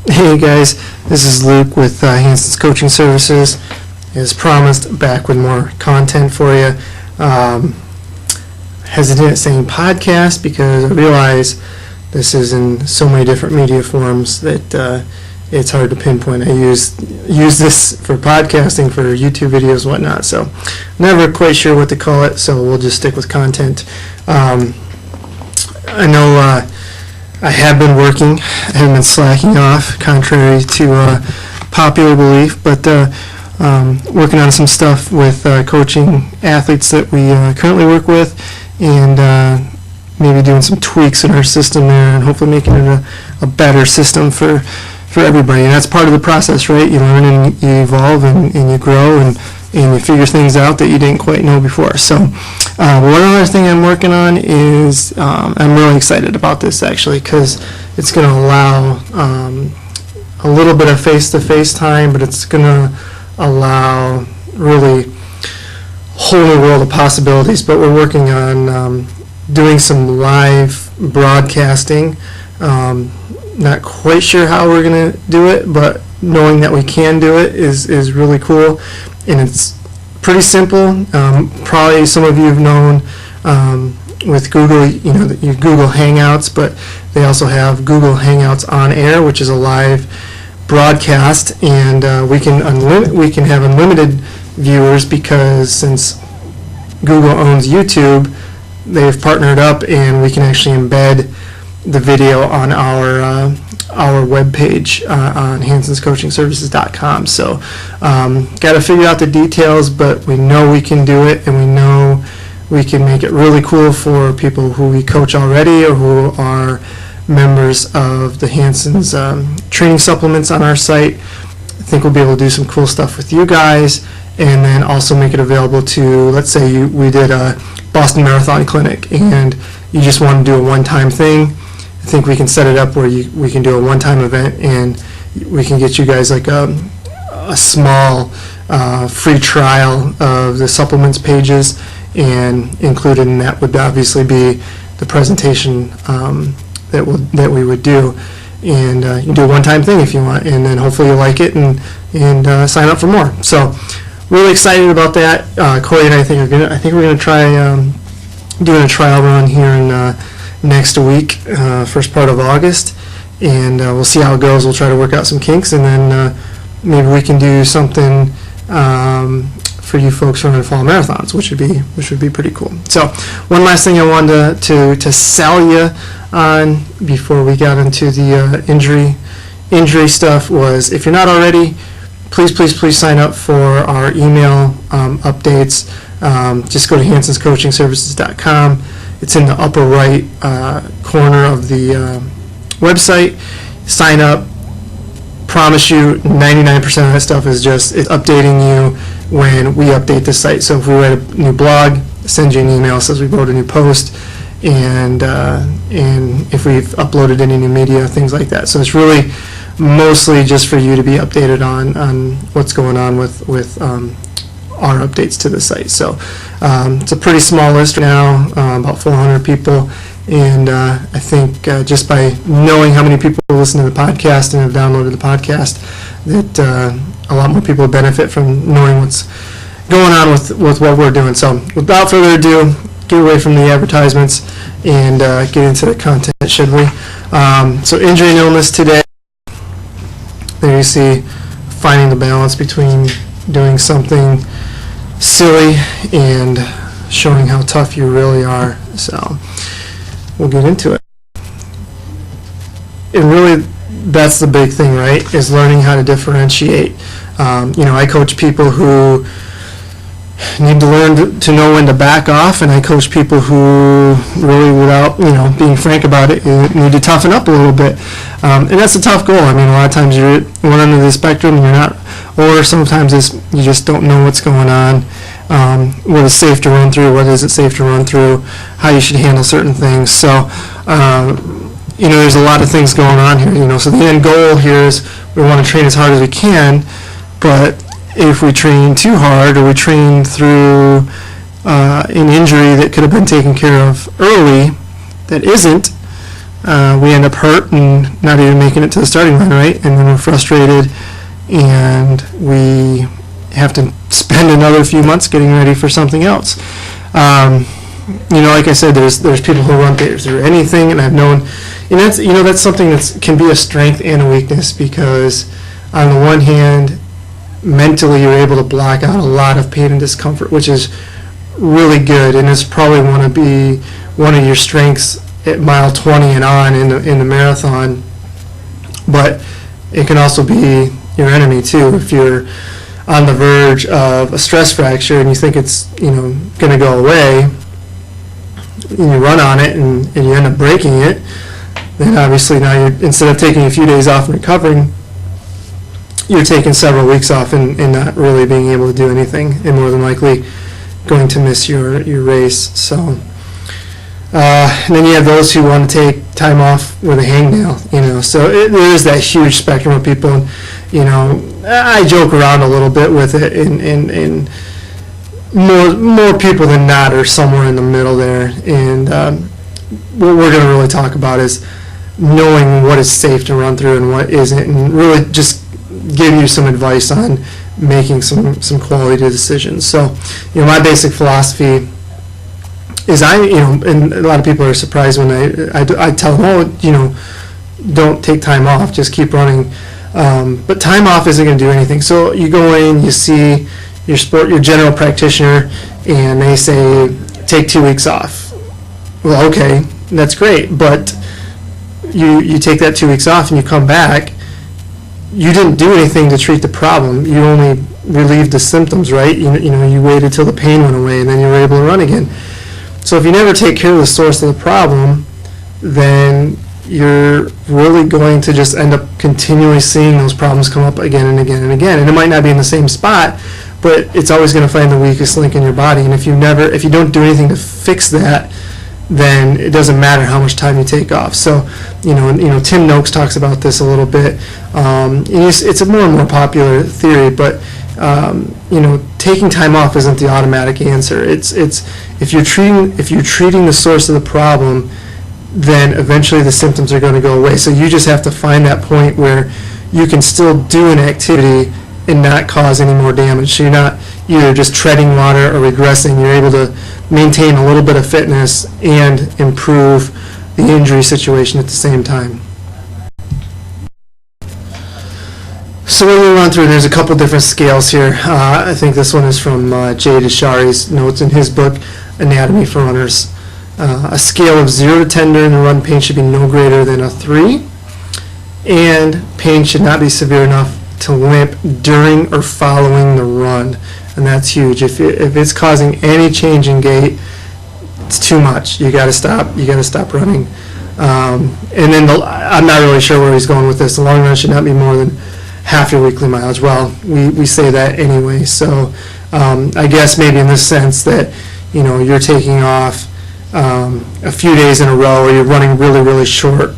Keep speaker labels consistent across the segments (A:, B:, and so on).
A: Hey guys, this is Luke with Hanson's Coaching Services. As promised, back with more content for you. Hesitant at saying podcast because I realize this is in so many different media forms that it's hard to pinpoint. I use this for podcasting, for YouTube videos, whatnot, so never quite sure what to call it, so we'll just stick with content. I know I have been working, I haven't been slacking off, contrary to popular belief, but working on some stuff with coaching athletes that we currently work with, and maybe doing some tweaks in our system there, and hopefully making it a better system for everybody. And that's part of the process, right? You learn and you evolve and you grow and you figure things out that you didn't quite know before. So one other thing I'm working on is I'm really excited about this actually, because it's going to allow a little bit of face-to-face time, but it's going to allow really whole new world of possibilities. But we're working on doing some live broadcasting. Not quite sure how we're going to do it, but knowing that we can do it is really cool. And it's pretty simple. Probably some of you have known with Google, you Google Hangouts, but they also have Google Hangouts on Air, which is a live broadcast, and we can have unlimited viewers because since Google owns YouTube, they've partnered up, and we can actually embed the video on our webpage on hansonscoachingservices.com. So got to figure out the details, but we know we can do it, and we know we can make it really cool for people who we coach already or who are members of the Hanson's training supplements on our site. I think we'll be able to do some cool stuff with you guys, and then also make it available to, let's say we did a Boston Marathon clinic and you just want to do a one-time thing. I think we can set it up where we can do a one-time event, and we can get you guys like a small free trial of the supplements pages, and included in that would obviously be the presentation that we would do. And you do a one-time thing if you want, and then hopefully you like it and sign up for more. So really excited about that. Corey and I think we're gonna try doing a trial run here in next week, first part of August, and we'll see how it goes. We'll try to work out some kinks, and then maybe we can do something for you folks running fall marathons, which would be pretty cool. So one last thing I wanted to sell you on before we got into the injury stuff was, if you're not already, please sign up for our email updates. Just go to hansonscoachingservices.com. It's in the upper right corner of the website. Sign up. Promise you 99% of that stuff is just updating you when we update the site. So if we write a new blog, send you an email, says we wrote a new post, and if we've uploaded any new media, things like that. So it's really mostly just for you to be updated on what's going on with our updates to the site. So it's a pretty small list now, about 400 people, and I think just by knowing how many people listen to the podcast and have downloaded the podcast, that a lot more people benefit from knowing what's going on with what we're doing. So without further ado, get away from the advertisements and get into the content, should we? So injury and illness today. There you see finding the balance between doing something silly and showing how tough you really are. So we'll get into it. And really, that's the big thing, right? Is learning how to differentiate. I coach people who need to learn to know when to back off, and I coach people who really, without being frank about it, need to toughen up a little bit. And that's a tough goal. I mean, a lot of times you're at one end of the spectrum and you're not, or sometimes you just don't know what's going on. What is safe to run through, what isn't safe to run through, how you should handle certain things. So, there's a lot of things going on here. So the end goal here is we want to train as hard as we can, but if we train too hard or we train through an injury that could have been taken care of early that isn't, we end up hurt and not even making it to the starting line, right? And then we're frustrated, and we have to spend another few months getting ready for something else. Like I said, there's people who run through anything, and I've known, and that's something that can be a strength and a weakness, because on the one hand, mentally you're able to block out a lot of pain and discomfort, which is really good, and it's probably one of your strengths at mile 20 and on in the marathon. But it can also be your enemy too if you're on the verge of a stress fracture and you think it's going to go away, and you run on it and you end up breaking it. Then obviously now instead of taking a few days off and recovering, you're taking several weeks off and not really being able to do anything, and more than likely going to miss your race. So and then you have those who want to take time off with a hangnail, so there is that huge spectrum of people. I joke around a little bit with it, and more people than not are somewhere in the middle there. And what we're going to really talk about is knowing what is safe to run through and what isn't, and really just give you some advice on making some quality decisions. So, my basic philosophy is and a lot of people are surprised when I tell them, don't take time off, just keep running. But time off isn't going to do anything. So you go in, you see your general practitioner, and they say, take 2 weeks off. Well, okay, that's great, but you take that 2 weeks off and you come back, you didn't do anything to treat the problem. You only relieved the symptoms, right? You waited till the pain went away, and then you were able to run again. So if you never take care of the source of the problem, then you're really going to just end up continually seeing those problems come up again and again and again. And it might not be in the same spot, but it's always going to find the weakest link in your body. And if you don't do anything to fix that, then it doesn't matter how much time you take off. So, Tim Noakes talks about this a little bit. It's a more and more popular theory, but taking time off isn't the automatic answer. It's if you're treating the source of the problem, then eventually the symptoms are going to go away. So you just have to find that point where you can still do an activity and not cause any more damage. So you're not either just treading water or regressing. You're able to maintain a little bit of fitness and improve the injury situation at the same time. So when we run through, there's a couple different scales here. I think this one is from Jay Deshari's notes in his book, Anatomy for Runners. A scale of 0 to 10 during the run, pain should be no greater than a 3, and pain should not be severe enough to limp during or following the run, and that's huge. If it's causing any change in gait, it's too much. You got to stop. You got to stop running. And then I'm not really sure where he's going with this. The long run should not be more than half your weekly mileage. Well, we say that anyway. So I guess maybe in the sense that you're taking off a few days in a row, or you're running really, really short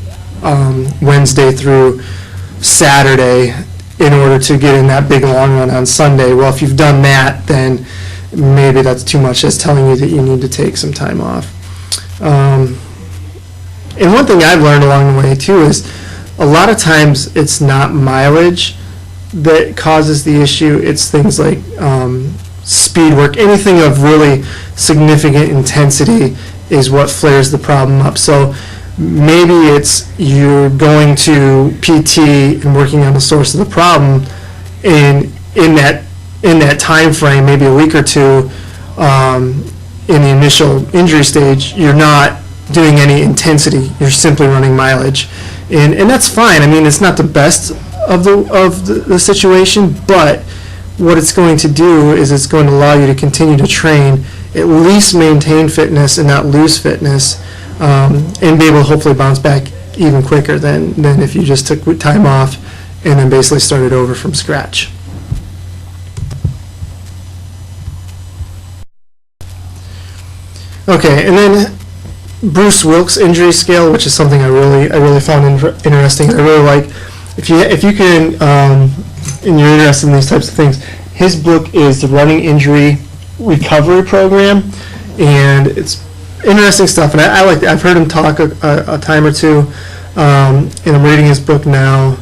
A: Wednesday through Saturday in order to get in that big long run on Sunday. Well, if you've done that, then maybe that's too much. That's telling you that you need to take some time off. And one thing I've learned along the way too is a lot of times it's not mileage that causes the issue. It's things like speed work. Anything of really significant intensity is what flares the problem up. So maybe it's you're going to PT and working on the source of the problem, and in that time frame, maybe a week or two, in the initial injury stage, you're not doing any intensity. You're simply running mileage, and that's fine. I mean, it's not the best of the situation, but what it's going to do is it's going to allow you to continue to train, at least maintain fitness and not lose fitness, and be able to hopefully bounce back even quicker than if you just took time off and then basically started over from scratch. Okay, and then Bruce Wilkes' injury scale, which is something I really found interesting. I really like. If you can, and you're interested in these types of things, his book is the Running Injury Recovery Program, and it's interesting stuff, and I've heard him talk a time or two, and I'm reading his book now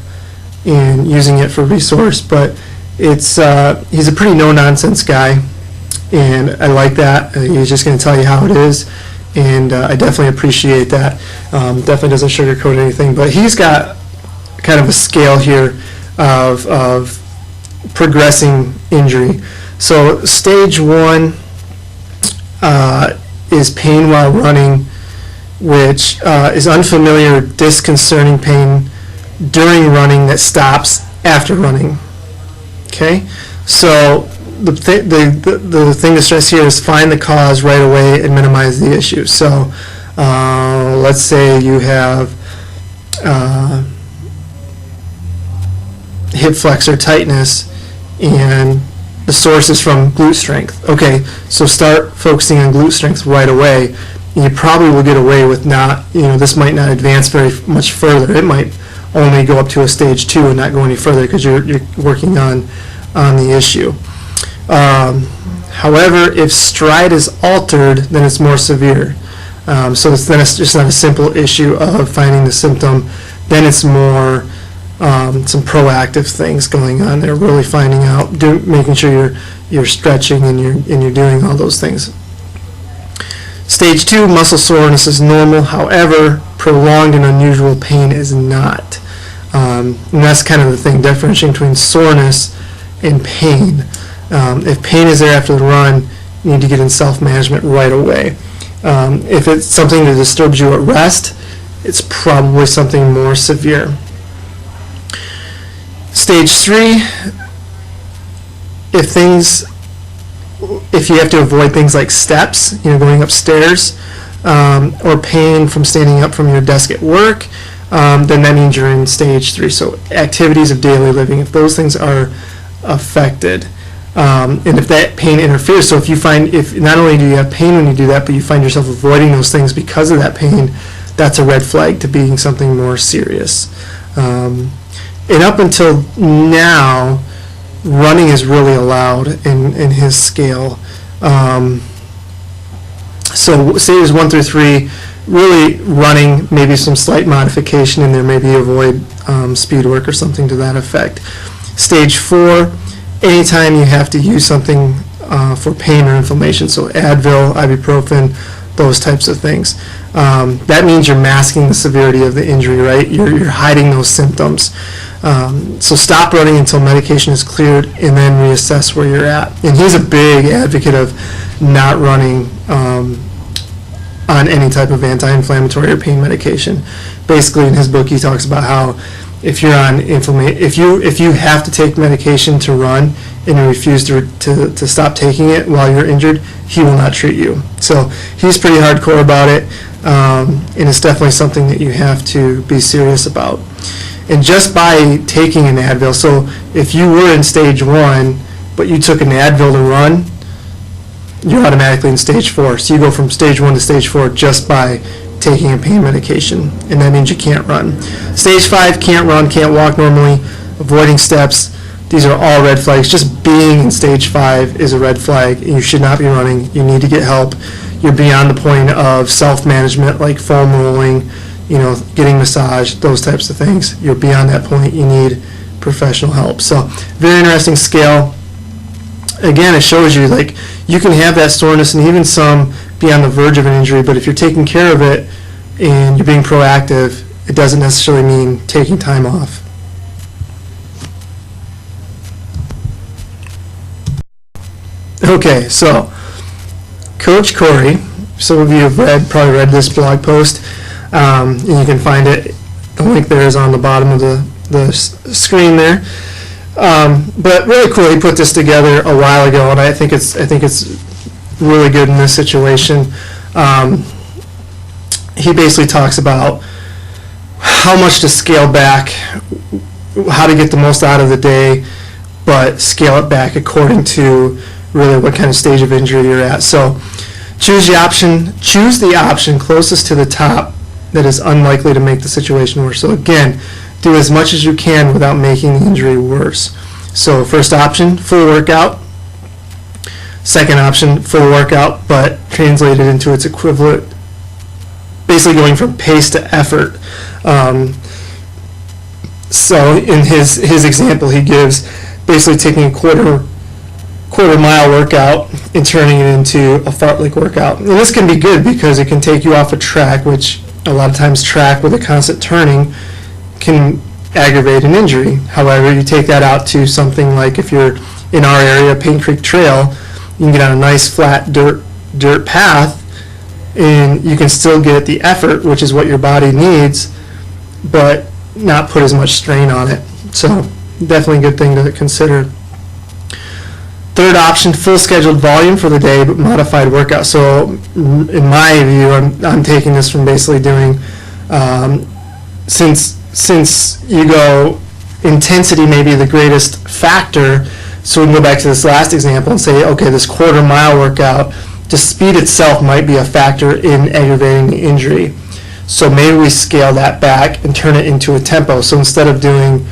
A: and using it for resource. But he's a pretty no-nonsense guy, and I like that. He's just going to tell you how it is, and I definitely appreciate that. Definitely doesn't sugarcoat anything, but he's got kind of a scale here of progressing injury. So stage 1 is pain while running, which is unfamiliar, disconcerting pain during running that stops after running. Okay, so the thing to stress here is find the cause right away and minimize the issue. So let's say you have hip flexor tightness and the source is from glute strength. Okay, so start focusing on glute strength right away. You probably will get away with not, this might not advance very much further. It might only go up to a stage 2 and not go any further because you're working on the issue. However, if stride is altered, then it's more severe. So then it's just not a simple issue of finding the symptom. Then it's more some proactive things going on there, really finding out, making sure you're stretching and you're doing all those things. Stage 2, muscle soreness is normal. However, prolonged and unusual pain is not. And that's kind of the thing, differentiating between soreness and pain. If pain is there after the run, you need to get in self-management right away. If it's something that disturbs you at rest, it's probably something more severe. Stage 3, if you have to avoid things like steps, going upstairs, or pain from standing up from your desk at work, then that means you're in stage 3. So activities of daily living, if those things are affected, and if that pain interferes, so if not only do you have pain when you do that, but you find yourself avoiding those things because of that pain, that's a red flag to being something more serious. And up until now, running is really allowed in his scale. So stages 1 through 3, really running, maybe some slight modification in there, maybe avoid speed work or something to that effect. Stage 4, anytime you have to use something for pain or inflammation, so Advil, ibuprofen, those types of things. That means you're masking the severity of the injury, right? You're hiding those symptoms. So stop running until medication is cleared and then reassess where you're at. And he's a big advocate of not running on any type of anti-inflammatory or pain medication. Basically, in his book, he talks about how if you're on if you have to take medication to run and you refuse to stop taking it while you're injured, he will not treat you. So he's pretty hardcore about it, and it's definitely something that you have to be serious about. And just by taking an Advil, so if you were in stage 1, but you took an Advil to run, you're automatically in stage 4. So you go from stage 1 to stage 4 just by taking a pain medication, and that means you can't run. Stage 5, can't run, can't walk normally, avoiding steps. These are all red flags. Just being in stage 5 is a red flag. You should not be running. You need to get help. You're beyond the point of self-management, like foam rolling, getting massage, those types of things. You're beyond that point. You need professional help. So very interesting scale. Again, it shows you like you can have that soreness and even some be on the verge of an injury, but if you're taking care of it and you're being proactive, it doesn't necessarily mean taking time off. Okay, so Coach Corey, some of you have probably read this blog post, and you can find it. The link there is on the bottom of the screen there. But really cool, he put this together a while ago, and I think it's really good in this situation. He basically talks about how much to scale back, how to get the most out of the day, but scale it back according to really what kind of stage of injury you're at. So choose the option closest to the top that is unlikely to make the situation worse. So again, do as much as you can without making the injury worse. So first option, full workout. Second option, full workout, but translated into its equivalent basically going from pace to effort. So in his example, he gives basically taking a quarter mile workout and turning it into a fartlek workout. And this can be good because it can take you off a track, which a lot of times track with a constant turning can aggravate an injury. However, you take that out to something like, if you're in our area, Paint Creek Trail, you can get on a nice flat dirt path, and you can still get the effort, which is what your body needs, but not put as much strain on it. So definitely a good thing to consider. Third option, full scheduled volume for the day, but modified workout. So in my view, I'm taking this from basically doing, since you go, intensity may be the greatest factor, so we can go back to this last example and say, okay, this quarter mile workout, just speed itself might be a factor in aggravating the injury. So maybe we scale that back and turn it into a tempo. So instead of doing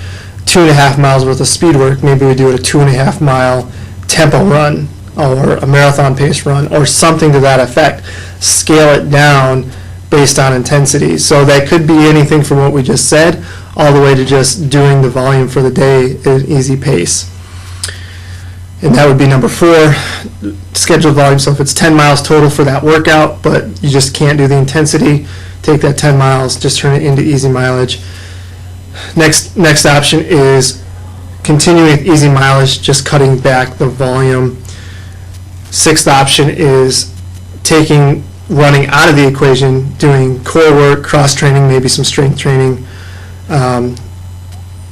A: 2.5 miles worth of speed work, maybe we do a 2.5 mile tempo run or a marathon pace run or something to that effect. Scale it down based on intensity. So that could be anything from what we just said all the way to just doing the volume for the day at an easy pace. And that would be number 4, scheduled volume. So if it's 10 miles total for that workout, but you just can't do the intensity, take that 10 miles, just turn it into easy mileage. Next option is continuing with easy mileage, just cutting back the volume. 6th option is taking running out of the equation, doing core work, cross training, maybe some strength training. And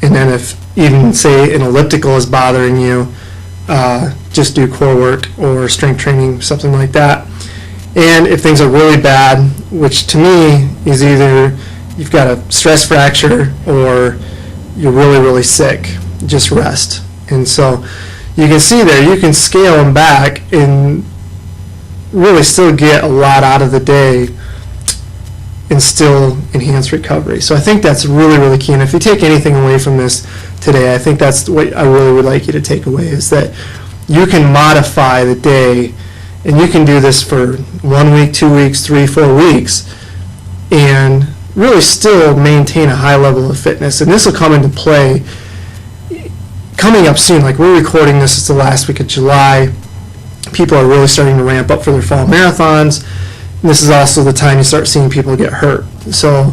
A: then if even say an elliptical is bothering you, just do core work or strength training, something like that. And if things are really bad, which to me is either you've got a stress fracture or you're really, really sick, just rest. And so you can see there, you can scale them back and really still get a lot out of the day and still enhance recovery. So I think that's really, really key. And if you take anything away from this today, I think that's what I really would like you to take away, is that you can modify the day, and you can do this for 1 week, 2 weeks, 3, 4 weeks, and really still maintain a high level of fitness. And this will come into play coming up soon. Like, we're recording this, it's the last week of July. People are really starting to ramp up for their fall marathons. And this is also the time you start seeing people get hurt. So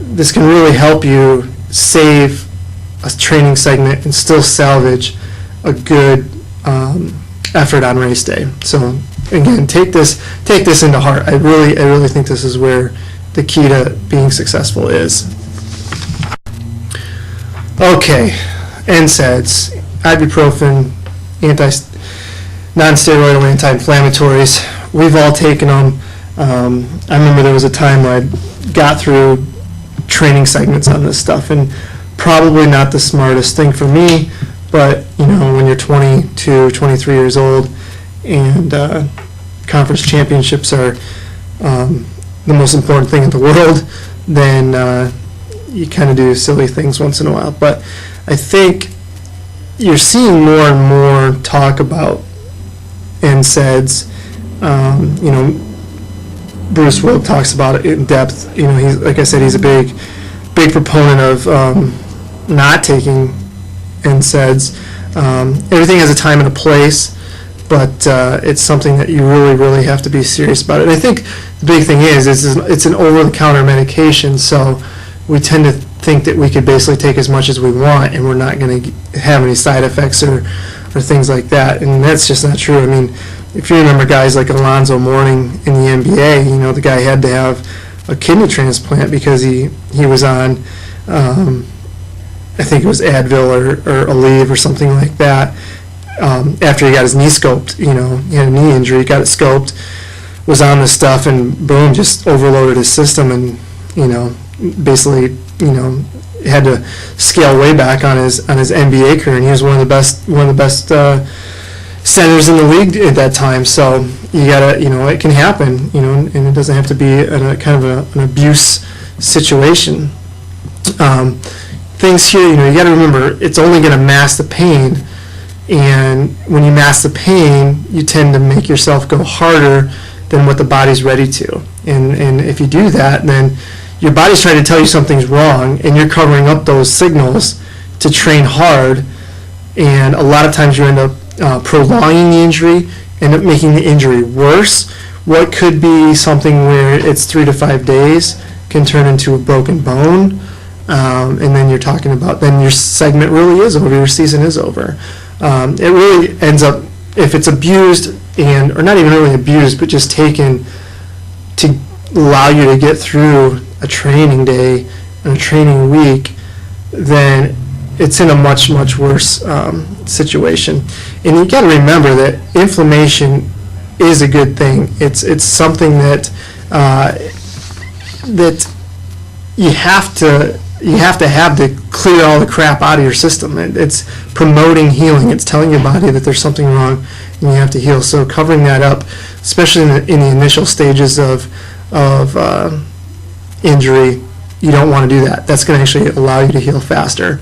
A: this can really help you save a training segment and still salvage a good effort on race day. So again, take this into heart. I really think this is where the key to being successful is. Okay, NSAIDs, ibuprofen, non-steroidal anti-inflammatories. We've all taken them. I remember there was a time where I got through training segments on this stuff, and probably not the smartest thing for me, but you know, when you're 22, 23 years old, and conference championships are the most important thing in the world, then you kind of do silly things once in a while. But I think you're seeing more and more talk about NSAIDs. You know, Bruce Wilk talks about it in depth. You know, he's, like I said, he's a big proponent of not taking NSAIDs. Everything has a time and a place, but it's something that you really have to be serious about. And I think the big thing is it's an over-the-counter medication, so we tend to think that we could basically take as much as we want and we're not going to have any side effects or things like that, and that's just not true. I mean, if you remember guys like Alonzo Mourning in the NBA, you know, the guy had to have a kidney transplant because he was on, I think it was Advil or Aleve or something like that, after he got his knee scoped. You know, he had a knee injury, got it scoped, was on this stuff, and boom, just overloaded his system, and, you know, basically, you know, had to scale way back on his NBA career, and he was one of the best centers in the league at that time. So you gotta, you know, it can happen, you know, and it doesn't have to be a kind of an abuse situation. Things here, you know, you gotta remember, it's only gonna mask the pain, and when you mask the pain, you tend to make yourself go harder than what the body's ready to. And if you do that, then your body's trying to tell you something's wrong, and you're covering up those signals to train hard. And a lot of times you end up prolonging the injury, end up making the injury worse. What could be something where it's 3 to 5 days can turn into a broken bone. And then you're talking about, then your segment really is over, your season is over. It really ends up, if it's abused, or not even really abused, but just taken to allow you to get through a training day and a training week, then it's in a much, much worse situation. And you got to remember that inflammation is a good thing. It's something that that you have to have to clear all the crap out of your system. It's promoting healing. It's telling your body that there's something wrong and you have to heal. So covering that up, especially in the initial stages of injury, you don't want to do that. That's going to actually allow you to heal faster.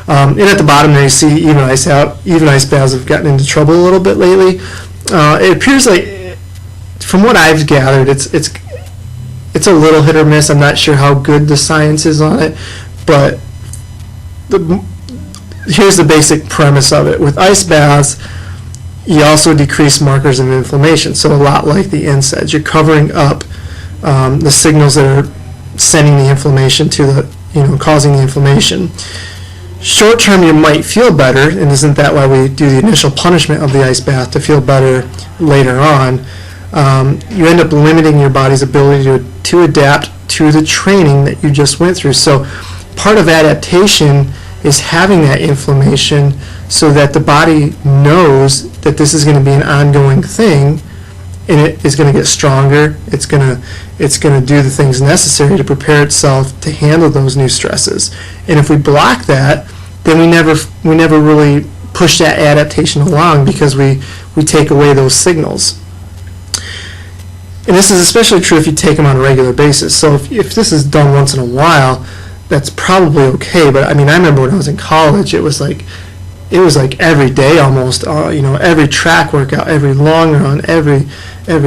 A: And at the bottom there you see even ice baths have gotten into trouble a little bit lately. It appears like, from what I've gathered, it's a little hit or miss. I'm not sure how good the science is on it, but here's the basic premise of it. With ice baths, you also decrease markers of inflammation. So a lot like the NSAIDs, you're covering up the signals that are sending the inflammation to causing the inflammation. Short term, you might feel better, and isn't that why we do the initial punishment of the ice bath, to feel better later on? You end up limiting your body's ability to adapt to the training that you just went through. So part of adaptation is having that inflammation so that the body knows that this is going to be an ongoing thing, and it is going to get stronger. It's going to do the things necessary to prepare itself to handle those new stresses. And if we block that, then we never really push that adaptation along, because we take away those signals. And this is especially true if you take them on a regular basis. So if this is done once in a while, that's probably okay. But I mean, I remember when I was in college, it was like every day almost. Every track workout, every long run, every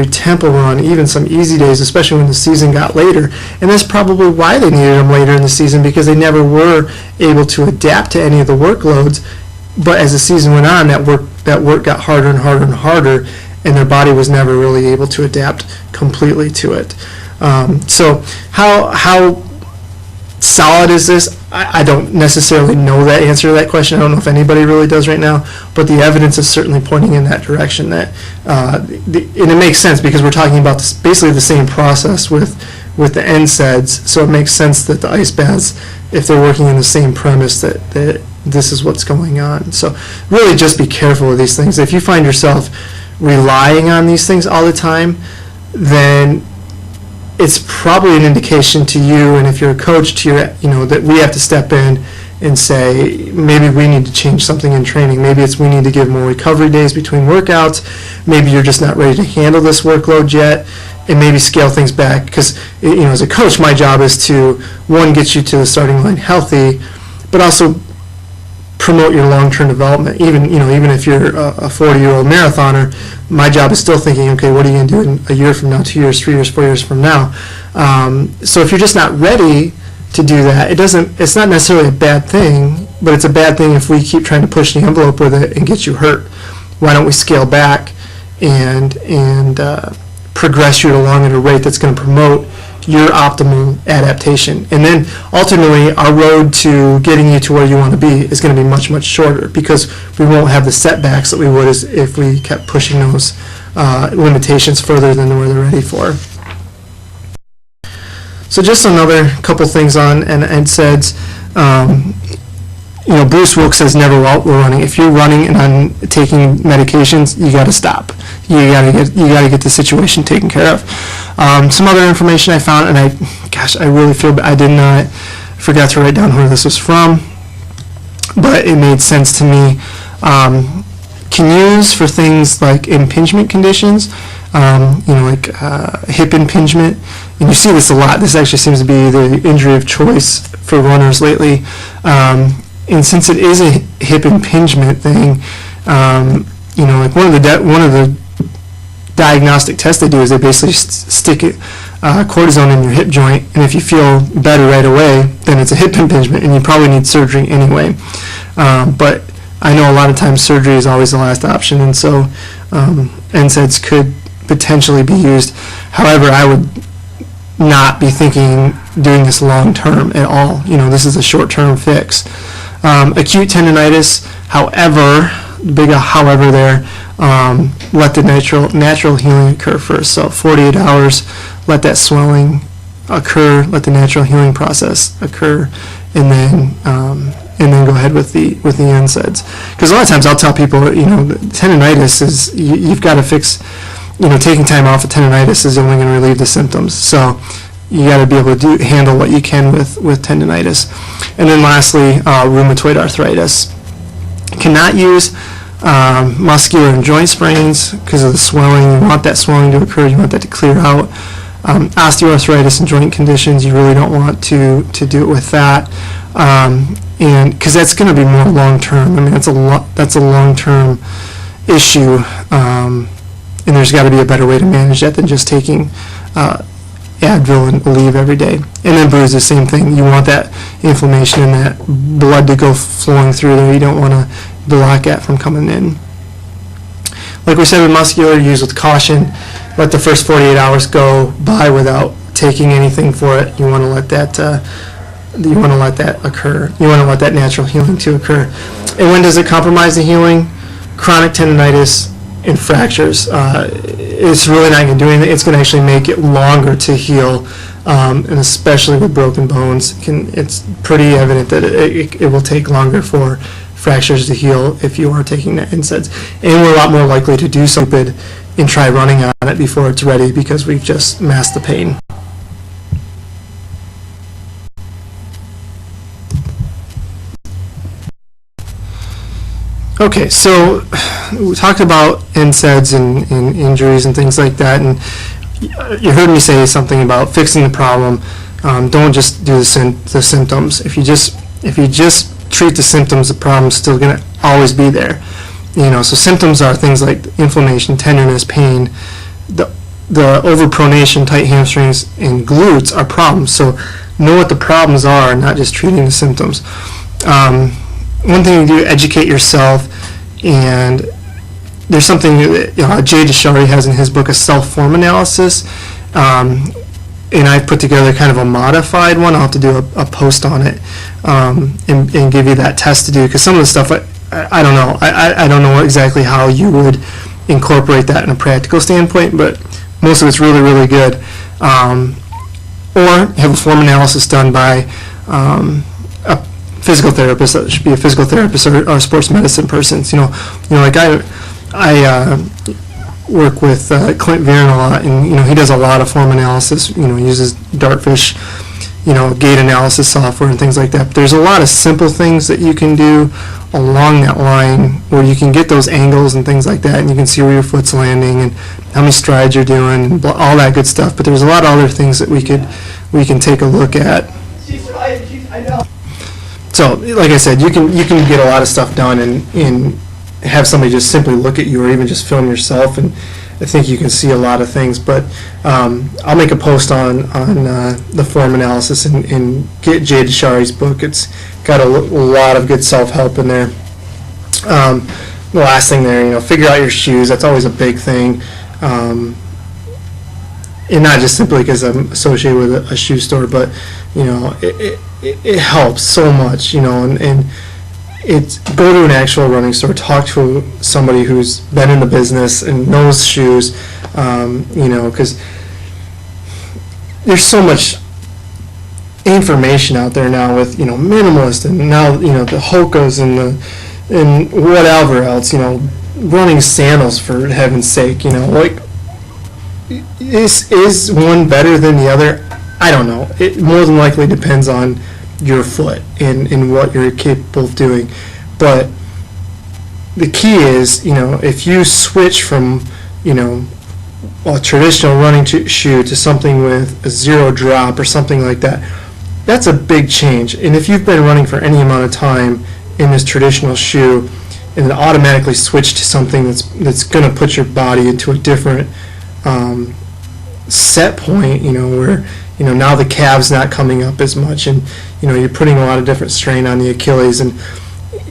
A: tempo run, even some easy days, especially when the season got later. And that's probably why they needed them later in the season, because they never were able to adapt to any of the workloads. But as the season went on, that work got harder and harder and harder, and their body was never really able to adapt completely to it. So how solid is this? I don't necessarily know that answer to that question. I don't know if anybody really does right now, but the evidence is certainly pointing in that direction. And it makes sense, because we're talking about basically the same process with the NSAIDs, so it makes sense that the ice baths, if they're working in the same premise, that this is what's going on. So really just be careful with these things. If you find yourself relying on these things all the time, then it's probably an indication to you, and if you're a coach, that we have to step in and say, maybe we need to change something in training. Maybe we need to give more recovery days between workouts. Maybe you're just not ready to handle this workload yet, and maybe scale things back. Because as a coach, my job is to, one, get you to the starting line healthy, but also promote your long-term development. Even if you're a 40-year-old marathoner, my job is still thinking, okay, what are you going to do in a year from now, 2 years, 3 years, 4 years from now? So if you're just not ready to do that, it's not necessarily a bad thing, but it's a bad thing if we keep trying to push the envelope with it and get you hurt. Why don't we scale back and progress you along at a rate that's going to promote your optimal adaptation? And then ultimately our road to getting you to where you want to be is going to be much, much shorter, because we won't have the setbacks that we would as if we kept pushing those limitations further than we're ready for. So just another couple things on NSAIDs. Bruce Wilks says never while we're running. If you're running and on taking medications, you got to stop. You got to get the situation taken care of. Some other information I found, and I really feel I forgot to write down where this was from, but it made sense to me. Can use for things like impingement conditions, like hip impingement, and you see this a lot. This actually seems to be the injury of choice for runners lately. And since it is a hip impingement thing, like one of the diagnostic tests they do is they basically stick cortisone in your hip joint, and if you feel better right away, then it's a hip impingement, and you probably need surgery anyway. But I know a lot of times surgery is always the last option, and so NSAIDs could potentially be used. However, I would not be thinking doing this long term at all. This is a short term fix. Acute tendonitis, however, big however there, let the natural healing occur first. So 48 hours, let that swelling occur, let the natural healing process occur, and then go ahead with the NSAIDs. Because a lot of times I'll tell people, tendonitis is you've got to fix. Taking time off of tendonitis is only going to relieve the symptoms. So you got to be able to handle what you can with tendonitis. And then lastly, rheumatoid arthritis. Cannot use muscular and joint sprains because of the swelling. You want that swelling to occur. You want that to clear out. Osteoarthritis and joint conditions, you really don't want to do it with that. And because that's going to be more long term. I mean, that's a long term issue. And there's got to be a better way to manage that than just taking Advil and Aleve every day. And then bruises, same thing. You want that inflammation and that blood to go flowing through there. You don't want to block that from coming in. Like we said with muscular, use with caution. Let the first 48 hours go by without taking anything for it. You want to let that occur. You want to let that natural healing to occur. And when does it compromise the healing? Chronic tendonitis and fractures. It's really not going to do anything. It's going to actually make it longer to heal, and especially with broken bones. It's pretty evident that it will take longer for fractures to heal if you are taking that NSAIDs. And we're a lot more likely to do something and try running on it before it's ready because we've just masked the pain. Okay, so we talked about NSAIDs and injuries and things like that, and you heard me say something about fixing the problem. Don't just do the symptoms. If you just treat the symptoms, the problem's still going to always be there. So symptoms are things like inflammation, tenderness, pain. The overpronation, tight hamstrings, and glutes are problems. So know what the problems are, not just treating the symptoms. One thing you do, educate yourself, and there's something that Jay Deshary has in his book, a self-form analysis, and I've put together kind of a modified one. I'll have to do a post on it and give you that test to do, because some of the stuff I don't know. I don't know exactly how you would incorporate that in a practical standpoint, but most of it's really, really good. Or have a form analysis done by a physical therapist. That should be a physical therapist or a sports medicine person. Like I work with Clint Viren a lot, and he does a lot of form analysis. He uses Dartfish, gait analysis software and things like that. But there's a lot of simple things that you can do along that line where you can get those angles and things like that, and you can see where your foot's landing and how many strides you're doing and all that good stuff. But there's a lot of other things that we can take a look at. So, like I said, you can get a lot of stuff done and have somebody just simply look at you, or even just film yourself, and I think you can see a lot of things. But I'll make a post on the form analysis and get Jay Deshary's book. It's got a lot of good self-help in there. The last thing there, figure out your shoes. That's always a big thing. And not just simply because I'm associated with a shoe store, but it helps so much, and it's go to an actual running store, talk to somebody who's been in the business and knows shoes, because there's so much information out there now with minimalist, and now the Hokas and whatever else, running sandals, for heaven's sake, is one better than the other? I don't know. It more than likely depends on your foot and what you're capable of doing. But the key is, if you switch from, a traditional running shoe to something with a zero drop or something like that, that's a big change. And if you've been running for any amount of time in this traditional shoe and then automatically switch to something that's going to put your body into a different set point, where, now the calf's not coming up as much, and, you're putting a lot of different strain on the Achilles, and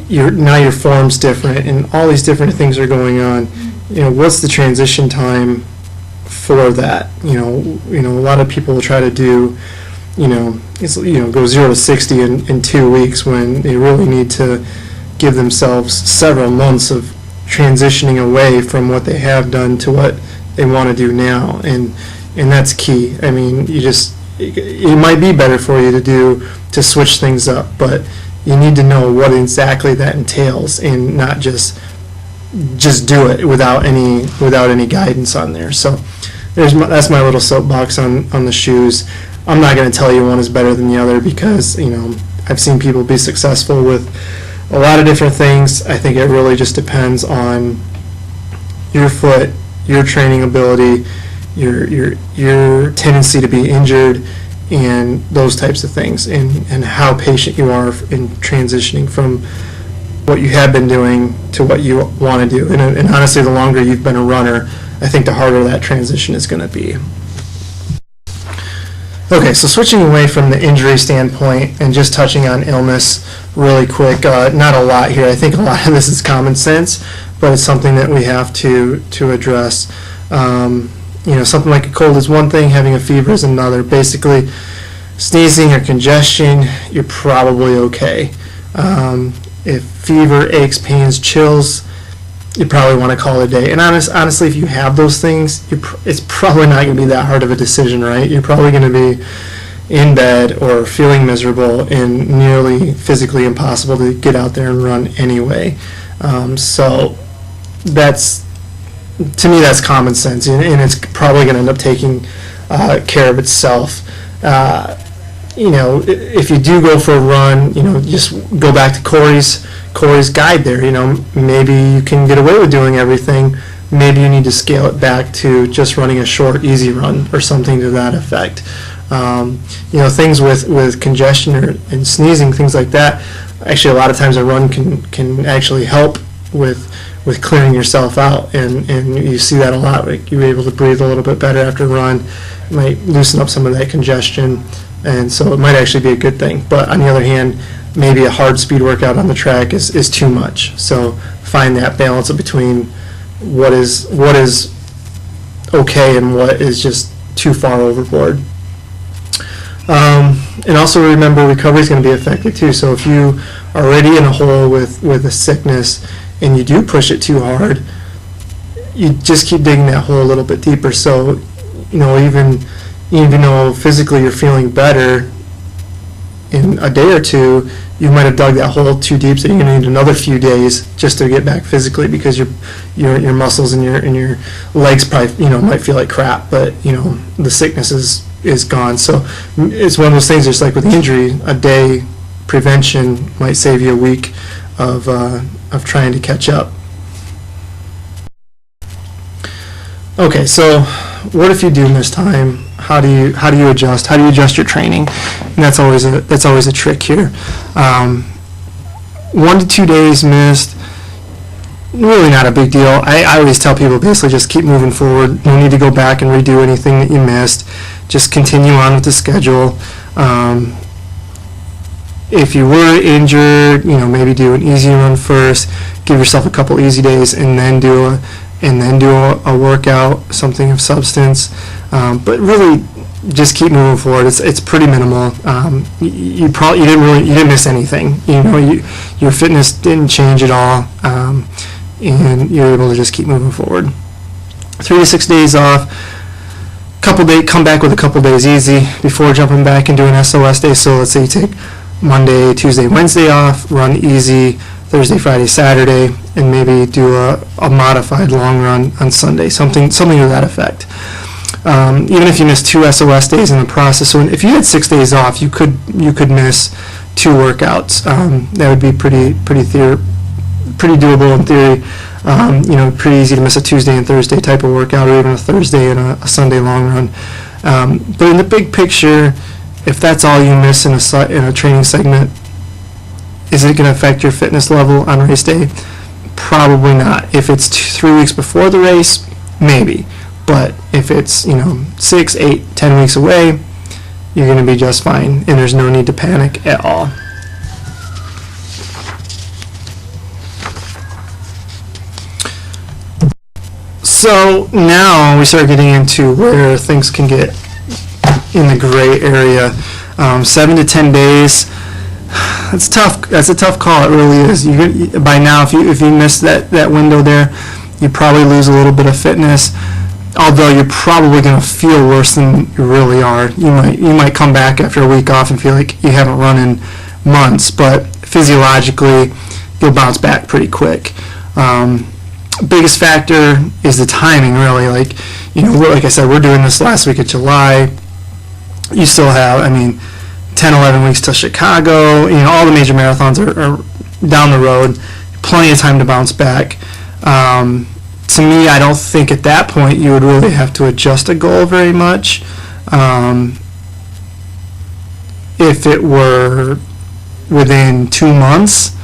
A: now your form's different, and all these different things are going on. What's the transition time for that? A lot of people will try to do, go 0 to 60 in 2 weeks, when they really need to give themselves several months of transitioning away from what they have done to what they want to do now, and that's key. I mean, it might be better for you to switch things up, but you need to know what exactly that entails, and not just do it without any guidance on there. So that's my little soapbox on the shoes. I'm not going to tell you one is better than the other, because I've seen people be successful with a lot of different things. I think it really just depends on your foot, your training ability, your tendency to be injured, and those types of things, and how patient you are in transitioning from what you have been doing to what you want to do. And honestly, the longer you've been a runner, I think the harder that transition is going to be. Okay, so switching away from the injury standpoint and just touching on illness really quick, not a lot here. I think a lot of this is common sense, but it's something that we have to address. Something like a cold is one thing, having a fever is another. Basically, sneezing or congestion, you're probably okay. If fever, aches, pains, chills, you probably want to call it a day. And honestly, if you have those things, it's probably not going to be that hard of a decision, right? You're probably going to be in bed or feeling miserable and nearly physically impossible to get out there and run anyway. So to me, that's common sense, and it's probably going to end up taking care of itself. If you do go for a run, just go back to Corey's guide there. Maybe you can get away with doing everything. Maybe you need to scale it back to just running a short, easy run or something to that effect. Things with congestion and sneezing, things like that. Actually, a lot of times a run can actually help with clearing yourself out, and you see that a lot. Like, you're able to breathe a little bit better after a run. It might loosen up some of that congestion, and so it might actually be a good thing. But on the other hand, maybe a hard speed workout on the track is too much. So find that balance between what is okay and what is just too far overboard. And also remember, recovery is going to be affected too. So if you are already in a hole with a sickness and you do push it too hard, you just keep digging that hole a little bit deeper. So, even though physically you're feeling better, in a day or two, you might have dug that hole too deep, so you're going to need another few days just to get back physically, because your muscles and your legs probably might feel like crap, but the sickness is gone. So it's one of those things, just like with the injury, a day prevention might save you a week of trying to catch up. Okay, so what if you do miss time? How do you adjust? How do you adjust your training? And that's always a trick here. 1 to 2 days missed, really not a big deal. I always tell people, basically just keep moving forward. No need to go back and redo anything that you missed. Just continue on with the schedule. If you were injured, maybe do an easy run first. Give yourself a couple easy days, and then do a workout, something of substance. But really, just keep moving forward. It's pretty minimal. You didn't miss anything. Your fitness didn't change at all, and you're able to just keep moving forward. 3 to 6 days off. Come back with a couple days easy before jumping back into an SOS day. So let's say you take Monday, Tuesday, Wednesday off, run easy Thursday, Friday, Saturday, and maybe do a modified long run on Sunday, something to that effect. Even if you miss 2 SOS days in the process, so if you had 6 days off, you could miss 2 workouts. That would be pretty doable in theory. Pretty easy to miss a Tuesday and Thursday type of workout, or even a Thursday and a Sunday long run. But in the big picture, if that's all you miss in a training segment, is it going to affect your fitness level on race day? Probably not. If it's 3 weeks before the race, maybe. But if it's 6, 8, 10 weeks away, you're going to be just fine, and there's no need to panic at all. So now we start getting into where things can get in the gray area. 7 to 10 days. That's tough. That's a tough call. It really is. By now, if you miss that window there, you probably lose a little bit of fitness. Although you're probably going to feel worse than you really are. You might come back after a week off and feel like you haven't run in months, but physiologically, you'll bounce back pretty quick. Biggest factor is the timing, really. Like I said, we're doing this last week of July. You still have, 10, 11 weeks till Chicago. All the major marathons are down the road. Plenty of time to bounce back. To me, I don't think at that point you would really have to adjust a goal very much. If it were within 2 months,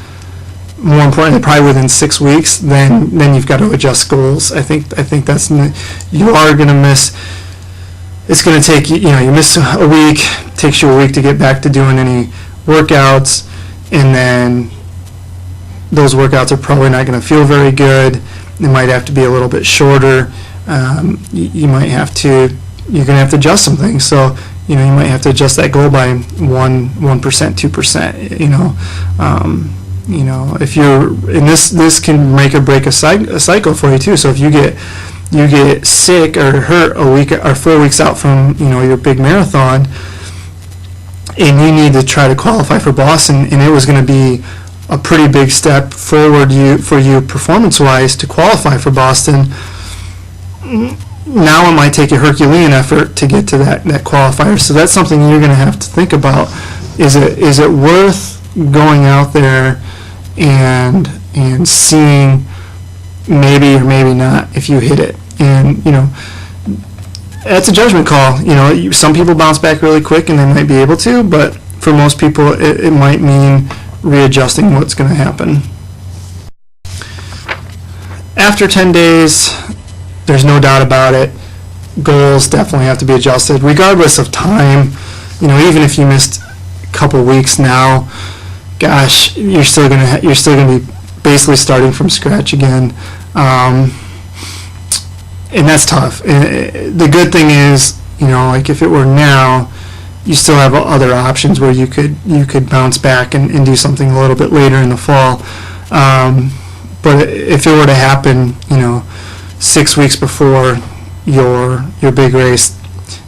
A: more importantly, probably within 6 weeks, then you've got to adjust goals. I think that's, you are going to miss. It's going to take you miss a week. Takes you a week to get back to doing any workouts, and then those workouts are probably not going to feel very good. They might have to be a little bit shorter. You're going to have to adjust some things. So, you might have to adjust that goal by 1%, 2%, if you're, and this can make or break a cycle for you too. So if you get sick or hurt a week or 4 weeks out from, your big marathon, and you need to try to qualify for Boston, and it was going to be a pretty big step forward for you performance-wise to qualify for Boston. Now it might take a Herculean effort to get to that qualifier. So that's something you're going to have to think about. Is it worth going out there and seeing maybe or maybe not if you hit it? And that's a judgment call. Some people bounce back really quick and they might be able to, but for most people it might mean readjusting what's going to happen. After 10 days, there's no doubt about it, goals definitely have to be adjusted regardless of time. Even if you missed a couple weeks now, gosh, you're still going to be basically starting from scratch again. And that's tough. And the good thing is, like if it were now, you still have other options where you could bounce back and do something a little bit later in the fall. But if it were to happen, 6 weeks before your big race,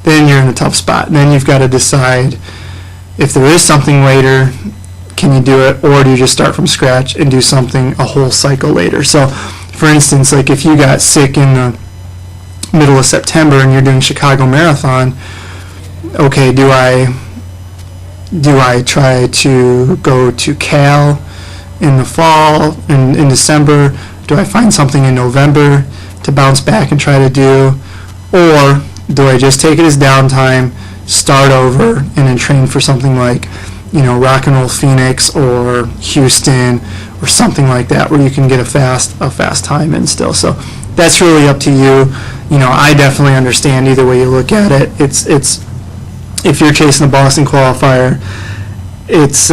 A: then you're in a tough spot. And then you've got to decide if there is something later, can you do it, or do you just start from scratch and do something a whole cycle later? So, for instance, like if you got sick in the middle of September and you're doing Chicago Marathon, okay, do I try to go to Cal in the fall, in December? Do I find something in November to bounce back and try to do? Or do I just take it as downtime, start over, and then train for something like, Rock and Roll Phoenix or Houston or something like that where you can get a fast time in still? So that's really up to you. I definitely understand either way you look at it. It's if you're chasing the Boston qualifier, it's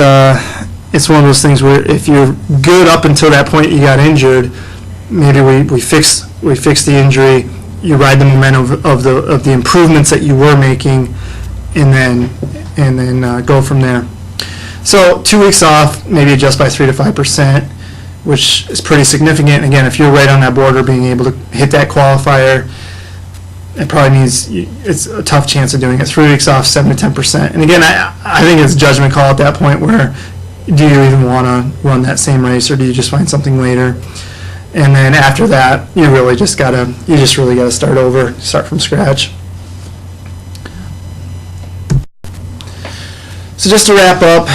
A: one of those things where if you're good up until that point you got injured, maybe we fix the injury, you ride the momentum of the improvements that you were making, and then go from there. So 2 weeks off, maybe adjust by 3 to 5%, which is pretty significant. Again, if you're right on that border, being able to hit that qualifier, it probably means it's a tough chance of doing it. 3 weeks off, 7 to 10%. And again, I think it's a judgment call at that point where do you even want to run that same race, or do you just find something later? And then after that, you really just really gotta start over, start from scratch. So just to wrap up,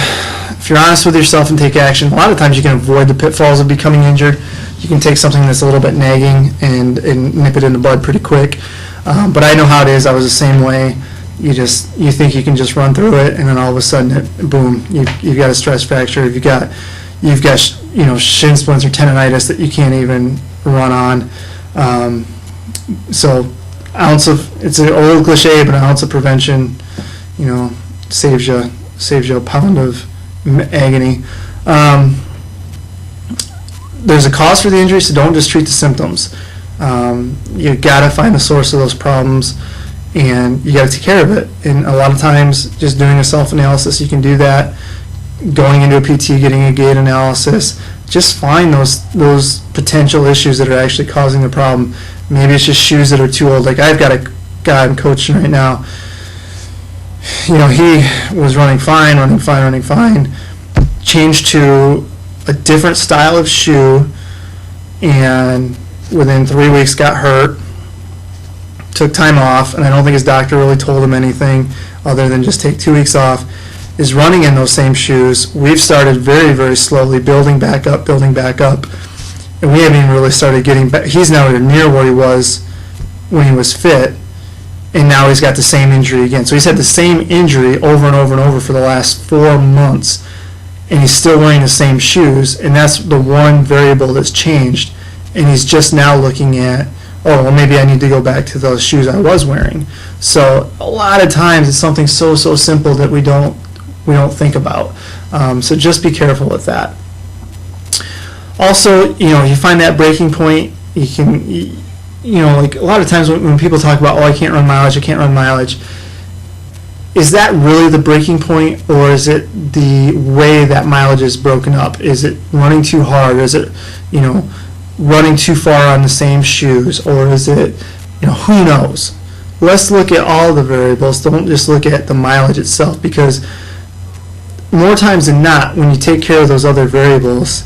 A: if you're honest with yourself and take action, a lot of times you can avoid the pitfalls of becoming injured. You can take something that's a little bit nagging and nip it in the bud pretty quick. But I know how it is. I was the same way. You think you can just run through it, and then all of a sudden, boom, you've got a stress fracture. You've got shin splints or tendonitis that you can't even run on. So it's an old cliche, but an ounce of prevention, saves you a pound of agony. There's a cause for the injury, so don't just treat the symptoms. You got to find the source of those problems, and you got to take care of it. And a lot of times, just doing a self-analysis, you can do that. Going into a PT, getting a gait analysis, just find those potential issues that are actually causing the problem. Maybe it's just shoes that are too old. Like I've got a guy I'm coaching right now. He was running fine. Changed to a different style of shoe, and within 3 weeks got hurt. Took time off, and I don't think his doctor really told him anything other than just take 2 weeks off. Is running in those same shoes. We've started very, very slowly building back up, and we haven't even really started getting back. He's now near where he was when he was fit, and now he's got the same injury again. So he's had the same injury over and over and over for the last 4 months, and he's still wearing the same shoes, and that's the one variable that's changed. And he's just now looking at, oh, well, maybe I need to go back to those shoes I was wearing. So a lot of times it's something so simple that we don't think about. So just be careful with that. Also, you find that breaking point. You can, like a lot of times when people talk about, oh, I can't run mileage. Is that really the breaking point, or is it the way that mileage is broken up? Is it running too hard? Is it, running too far on the same shoes? Or is it, who knows? Let's look at all the variables. Don't just look at the mileage itself, because more times than not, when you take care of those other variables,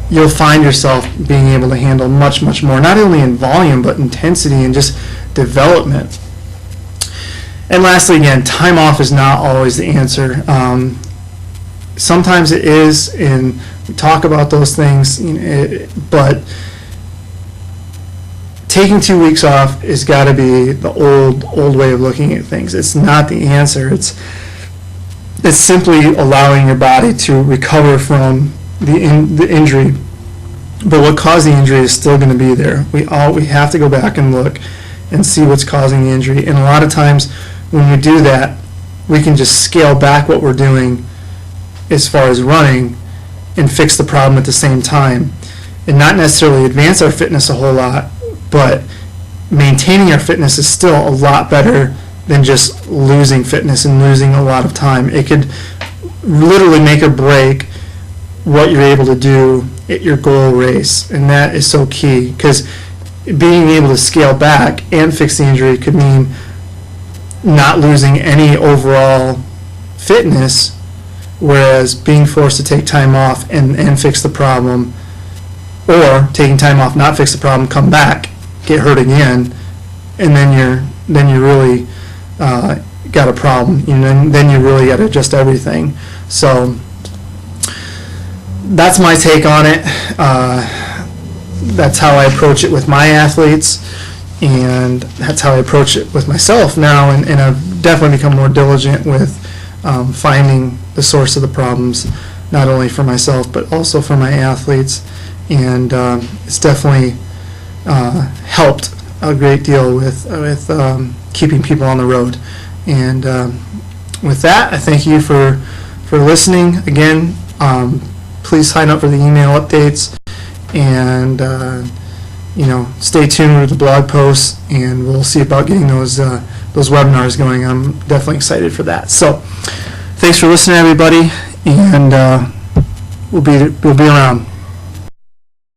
A: you'll find yourself being able to handle much, much more, not only in volume, but intensity and just development. And lastly, again, time off is not always the answer. Sometimes it is, and we talk about those things, but taking 2 weeks off has got to be the old way of looking at things. It's not the answer. It's simply allowing your body to recover from the injury, but what caused the injury is still going to be there. We have to go back and look and see what's causing the injury. And a lot of times when we do that, we can just scale back what we're doing as far as running and fix the problem at the same time, and not necessarily advance our fitness a whole lot, but maintaining our fitness is still a lot better than just losing fitness and losing a lot of time. It could literally make or break what you're able to do at your goal race, and that is so key, because being able to scale back and fix the injury could mean not losing any overall fitness, whereas being forced to take time off and fix the problem, or taking time off, not fix the problem, come back, get hurt again, and then you're really got a problem. Then you really got to adjust everything. So that's my take on it. That's how I approach it with my athletes, and that's how I approach it with myself now. And I've definitely become more diligent with finding the source of the problems, not only for myself but also for my athletes. And it's definitely helped a great deal with keeping people on the road. And with that, I thank you for listening. Again, please sign up for the email updates, and stay tuned with the blog posts, and we'll see about getting those webinars going. I'm definitely excited for that. So thanks for listening, everybody, and we'll be around.